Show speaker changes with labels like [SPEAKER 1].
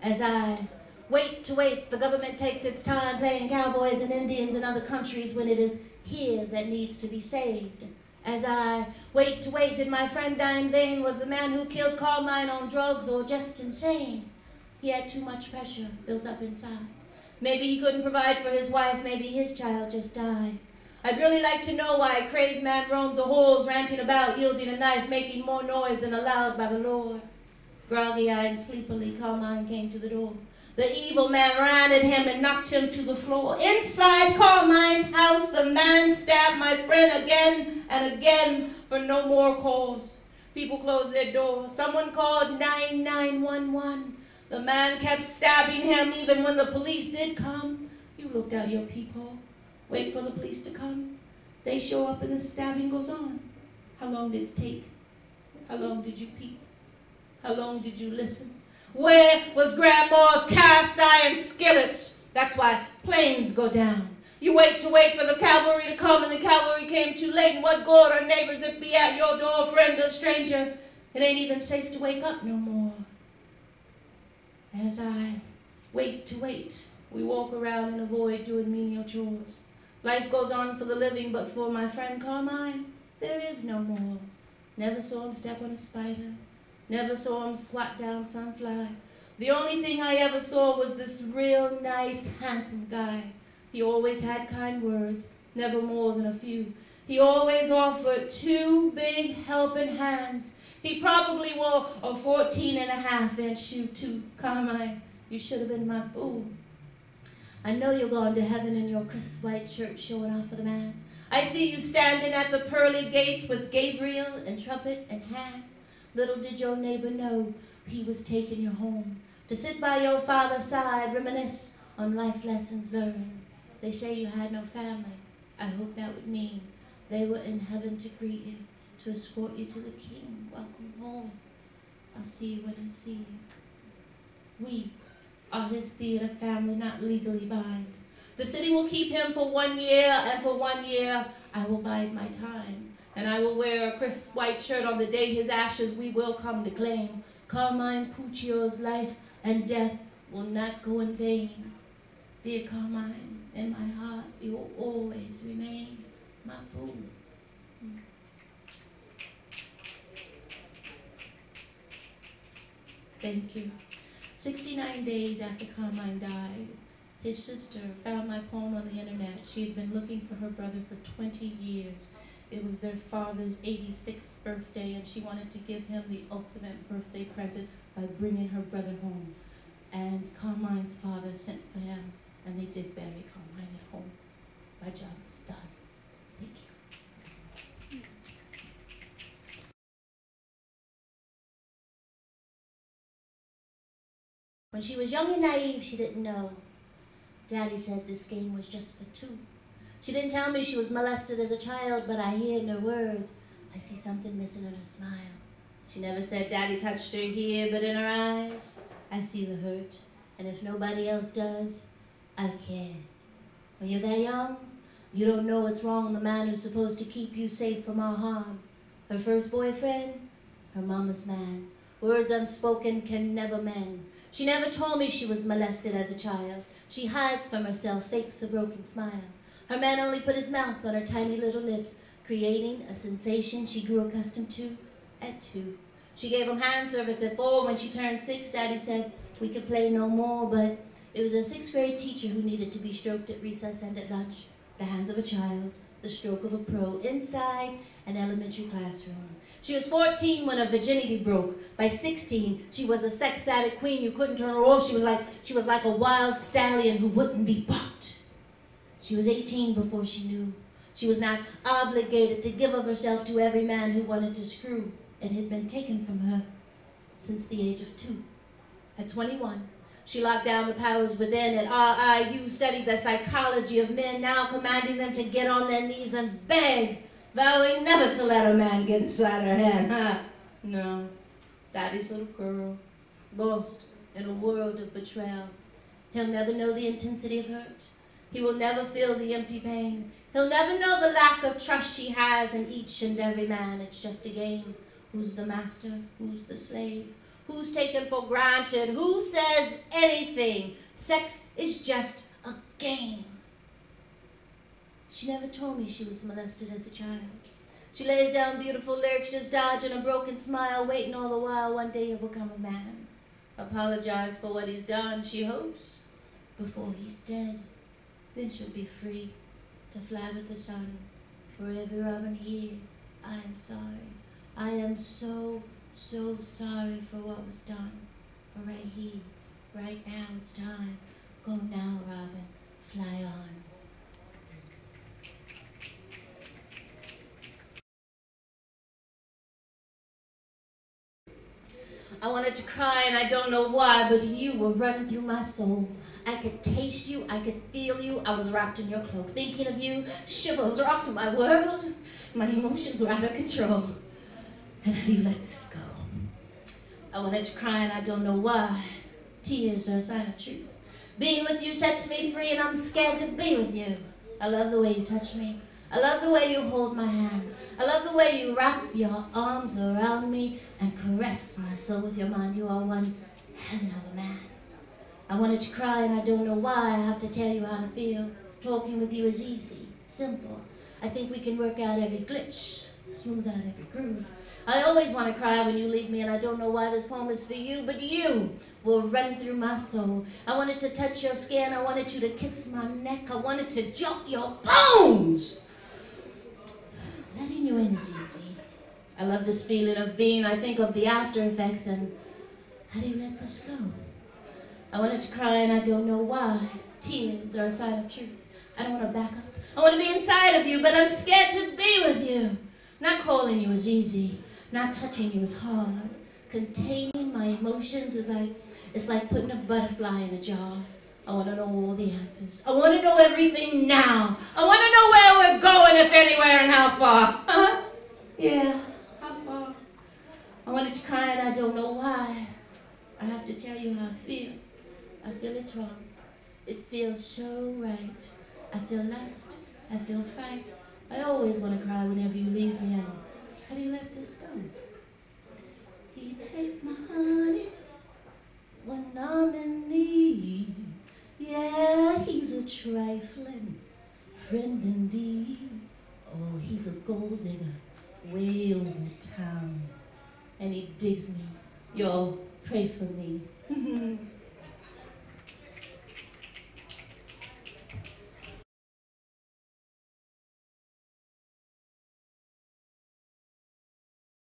[SPEAKER 1] As I wait, the government takes its time playing cowboys and Indians in other countries when it is here that needs to be saved. As I wait, did my friend die in vain? Was the man who killed Carmine on drugs or just insane? He had too much pressure built up inside. Maybe he couldn't provide for his wife, maybe his child just died. I'd really like to know why a crazed man roams the halls, ranting about, yielding a knife, making more noise than allowed by the Lord. Groggy-eyed and sleepily, Carmine came to the door. The evil man ran at him and knocked him to the floor. Inside Carmine's house, the man stabbed my friend again and again for no more cause. People closed their doors. Someone called 911. The man kept stabbing him even when the police did come. You looked out your peephole. Wait for the police to come. They show up and the stabbing goes on. How long did it take? How long did you peep? How long did you listen? Where was Grandma's cast iron skillets? That's why planes go down. You wait for the cavalry to come, and the cavalry came too late. And what good are neighbors if be at your door, friend or stranger? It ain't even safe to wake up no more. As I wait, we walk around and avoid doing menial chores. Life goes on for the living, but for my friend Carmine, there is no more. Never saw him step on a spider. Never saw him swat down some fly. The only thing I ever saw was this real nice, handsome guy. He always had kind words, never more than a few. He always offered 2 big helping hands. He probably wore a 14.5-inch shoe too. Carmine, you should have been my boo. I know you're going to heaven in your crisp white shirt showing off for the man. I see you standing at the pearly gates with Gabriel and trumpet and hand. Little did your neighbor know he was taking you home to sit by your father's side, reminisce on life lessons learned. They say you had no family. I hope that would mean they were in heaven to greet you, to escort you to the king. Welcome home. I'll see you when I see you. We are his theater family, not legally bind. The city will keep him for 1 year, and for 1 year I will bide my time. And I will wear a crisp white shirt on the day his ashes we will come to claim. Carmine Puccio's life and death will not go in vain. Dear Carmine, in my heart you will always remain my boo. Thank you. 69 days after Carmine died, his sister found my poem on the internet. She had been looking for her brother for 20 years. It was their father's 86th birthday, and she wanted to give him the ultimate birthday present by bringing her brother home. And Carmine's father sent for him, and they did bury Carmine at home. My job was done. Thank you. When she was young and naive, she didn't know. Daddy said this game was just for 2. She didn't tell me she was molested as a child, but I hear in her words, I see something missing in her smile. She never said Daddy touched her here, but in her eyes, I see the hurt. And if nobody else does, I care. When you're that young, you don't know what's wrong with the man who's supposed to keep you safe from all harm. Her first boyfriend, her mama's man. Words unspoken can never mend. She never told me she was molested as a child. She hides from herself, fakes a broken smile. Her man only put his mouth on her tiny little lips, creating a sensation she grew accustomed to at 2. She gave him hand service at 4. When she turned 6, Daddy said we could play no more, but it was a 6th grade teacher who needed to be stroked at recess and at lunch. The hands of a child, the stroke of a pro, inside an elementary classroom. She was 14 when her virginity broke. By 16, she was a sex addict queen. You couldn't turn her off. She was like a wild stallion who wouldn't be bought. She was 18 before she knew. She was not obligated to give of herself to every man who wanted to screw. It had been taken from her since the age of 2. At 21, she locked down the powers within. At RIU, studied the psychology of men, now commanding them to get on their knees and beg, vowing never to let a man get inside her head. No, Daddy's little girl, lost in a world of betrayal. He'll never know the intensity of hurt. He will never feel the empty pain. He'll never know the lack of trust she has in each and every man. It's just a game. Who's the master? Who's the slave? Who's taken for granted? Who says anything? Sex is just a game. She never told me she was molested as a child. She lays down beautiful lyrics, just dodging a broken smile, waiting all the while one day he'll become a man. Apologize for what he's done, she hopes, before he's dead. Then she'll be free to fly with the sun. For every robin here, I am sorry. I am so, so sorry for what was done. But right here, right now, it's time. Go now, robin, fly on. I wanted to cry and I don't know why, but you were running through my soul. I could taste you, I could feel you, I was wrapped in your cloak. Thinking of you, shivers rocked my world. My emotions were out of control. And how do you let this go? I wanted to cry and I don't know why. Tears are a sign of truth. Being with you sets me free and I'm scared to be with you. I love the way you touch me. I love the way you hold my hand. I love the way you wrap your arms around me and caress my soul with your mind. You are one heaven of a man. I wanted to cry and I don't know why. I have to tell you how I feel. Talking with you is easy, simple. I think we can work out every glitch, smooth out every groove. I always want to cry when you leave me and I don't know why this poem is for you, but you were running through my soul. I wanted to touch your skin. I wanted you to kiss my neck. I wanted to jump your bones. Letting you in is easy. I love this feeling of being. I think of the after effects and how do you let this go? I wanted to cry and I don't know why. Tears are a sign of truth. I don't want to back up. I want to be inside of you, but I'm scared to be with you. Not calling you is easy. Not touching you is hard. Containing my emotions is it's like putting a butterfly in a jar. I want to know all the answers. I want to know everything now. I want to know where we're going, if anywhere, and how far. Yeah, how far? I wanted to cry and I don't know why. I have to tell you how I feel. I feel it's wrong. It feels so right. I feel lust. I feel fright. I always want to cry whenever you leave me out. How do you let this go? He takes my honey when I'm in need. Yeah, he's a trifling friend indeed. Oh, he's a gold digger way over town. And he digs me. Y'all pray for me.